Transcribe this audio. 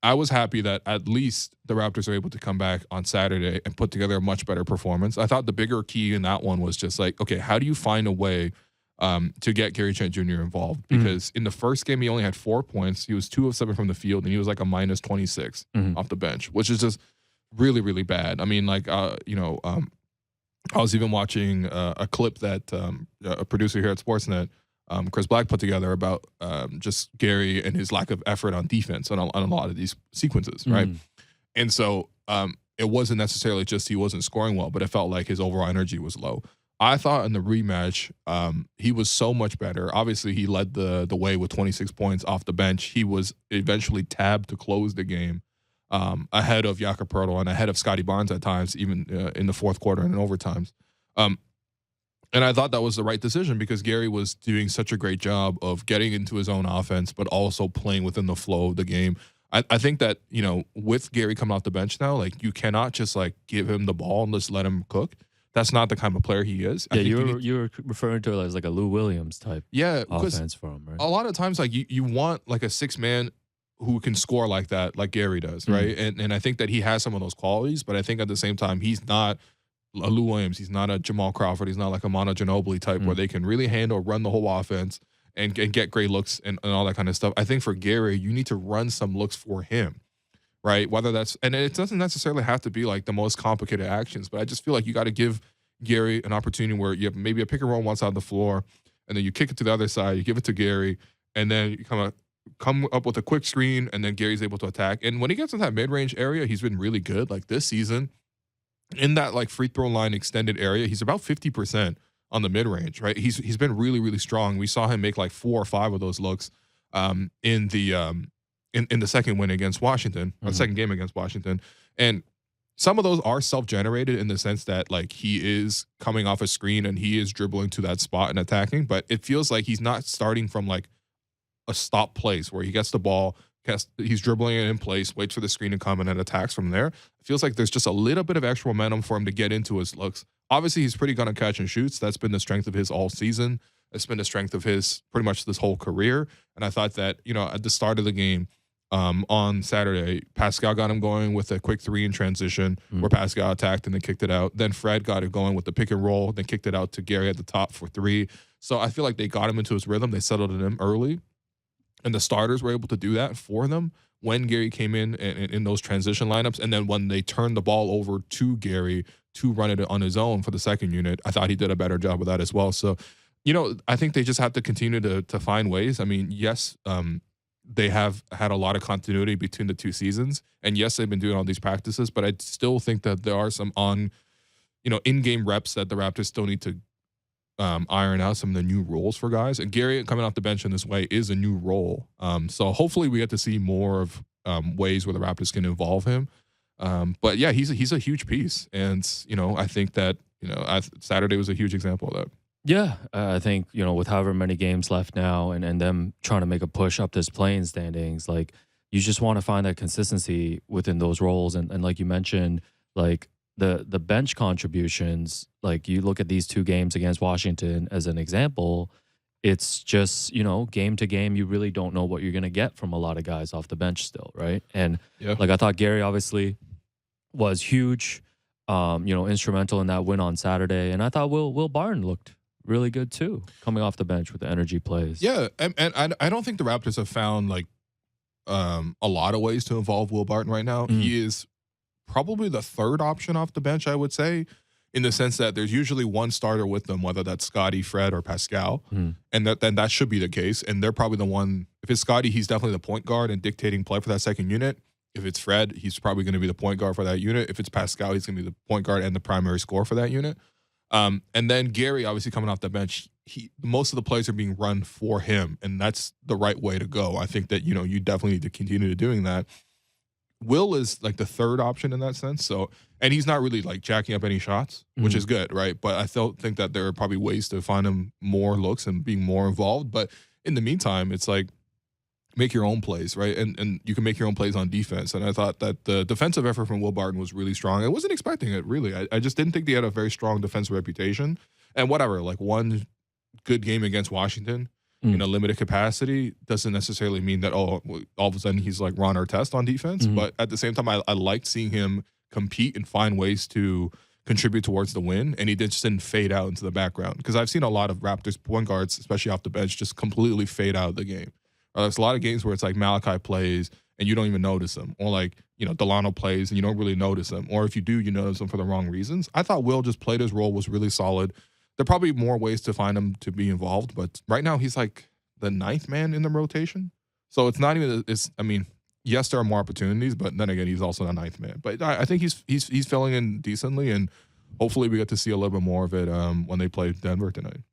I was happy that at least the Raptors are able to come back on Saturday and put together a much better performance. I thought the bigger key in that one was just like, okay, how do you find a way to get Gary Trent Jr. involved? Because in the first game, he only had 4 points. He was 2 of 7 from the field, and he was like a minus 26 off the bench, which is just really, really bad. I mean, like, I was even watching a clip that a producer here at Sportsnet, Chris Black, put together about just Gary and his lack of effort on defense on a lot of these sequences, right? And so it wasn't necessarily just he wasn't scoring well, but it felt like his overall energy was low. I thought in the rematch, he was so much better. Obviously, he led the way with 26 points off the bench. He was eventually tabbed to close the game ahead of Jakob Poeltl and ahead of Scotty Barnes at times, even in the fourth quarter and in overtimes. And I thought that was the right decision because Gary was doing such a great job of getting into his own offense, but also playing within the flow of the game. I think that, with Gary coming off the bench now, like, you cannot just like give him the ball and just let him cook. That's not the kind of player he is. Yeah, you were referring to it as like a Lou Williams type offense for him, right? A lot of times, like, you want like a 6-man who can score like that, like Gary does, right? And I think that he has some of those qualities, but I think at the same time, he's not a Lou Williams. He's not a Jamal Crawford. He's not like a Manu Ginobili type where they can really handle, run the whole offense and get great looks and all that kind of stuff. I think for Gary, you need to run some looks for him, right? Whether that's, and it doesn't necessarily have to be like the most complicated actions, but I just feel like you got to give Gary an opportunity where you have maybe a pick and roll on one side of the floor, and then you kick it to the other side, you give it to Gary, and then you come up with a quick screen, and then Gary's able to attack. And when he gets in that mid-range area, he's been really good. Like this season, in that like free throw line extended area, he's about 50% on the mid-range, right? He's been really, really strong. We saw him make like 4 or 5 of those looks in the second win against Washington, or the second game against Washington. And some of those are self-generated in the sense that like he is coming off a screen and he is dribbling to that spot and attacking, but it feels like he's not starting from like a stop place where he gets the ball, he's dribbling it in place, waits for the screen to come, and then attacks from there. It feels like there's just a little bit of extra momentum for him to get into his looks. Obviously, he's pretty good on catch and shoots. That's been the strength of his all season. It's been the strength of his pretty much this whole career. And I thought that, at the start of the game on Saturday, Pascal got him going with a quick 3 in transition where Pascal attacked and then kicked it out. Then Fred got it going with the pick and roll, then kicked it out to Gary at the top for 3. So I feel like they got him into his rhythm. They settled it in early. And the starters were able to do that for them when Gary came in those transition lineups. And then when they turned the ball over to Gary to run it on his own for the second unit, I thought he did a better job with that as well. So, I think they just have to continue to find ways. I mean, yes, they have had a lot of continuity between the 2 seasons. And yes, they've been doing all these practices, but I still think that there are some in-game reps that the Raptors still need to iron out some of the new roles for guys. And Gary coming off the bench in this way is a new role. So hopefully we get to see more of ways where the Raptors can involve him. But yeah, he's a huge piece. And, I think that, Saturday was a huge example of that. Yeah, I think, with however many games left now and them trying to make a push up this playing standings, like you just want to find that consistency within those roles. And like you mentioned, like the bench contributions, like you look at these 2 games against Washington as an example, it's just, game to game, you really don't know what you're going to get from a lot of guys off the bench still, right? And like I thought Gary obviously was huge, instrumental in that win on Saturday. And I thought Will Barton looked really good too, coming off the bench with the energy plays. Yeah, and I don't think the Raptors have found like a lot of ways to involve Will Barton right now. He is probably the 3rd option off the bench, I would say, in the sense that there's usually one starter with them, whether that's Scotty, Fred, or Pascal, and that should be the case. And they're probably the one. If it's Scotty, he's definitely the point guard and dictating play for that second unit. If it's Fred, he's probably going to be the point guard for that unit. If it's Pascal, he's going to be the point guard and the primary scorer for that unit. And then Gary, obviously coming off the bench, most of the plays are being run for him, and that's the right way to go. I think that, you definitely need to continue doing that. Will is like the 3rd option in that sense. So, and he's not really like jacking up any shots, which is good, right? But I still think that there are probably ways to find him more looks and being more involved. But in the meantime, it's like, make your own plays, right? And you can make your own plays on defense. And I thought that the defensive effort from Will Barton was really strong. I wasn't expecting it, really. I just didn't think they had a very strong defensive reputation. And whatever, like one good game against Washington in a limited capacity doesn't necessarily mean that, all of a sudden he's like Ron Artest on defense. Mhm. But at the same time, I liked seeing him compete and find ways to contribute towards the win, and he just didn't fade out into the background. Because I've seen a lot of Raptors point guards, especially off the bench, just completely fade out of the game. There's a lot of games where it's like Malachi plays and you don't even notice him, or like, you know, Delano plays and you don't really notice him, or if you do, you notice him for the wrong reasons. I thought Will just played his role, was really solid. There are probably more ways to find him to be involved, but right now he's like the ninth man in the rotation. So it's not even, I mean, yes, there are more opportunities, but then again, he's also the ninth man. But I think he's filling in decently, and hopefully we get to see a little bit more of it when they play Denver tonight.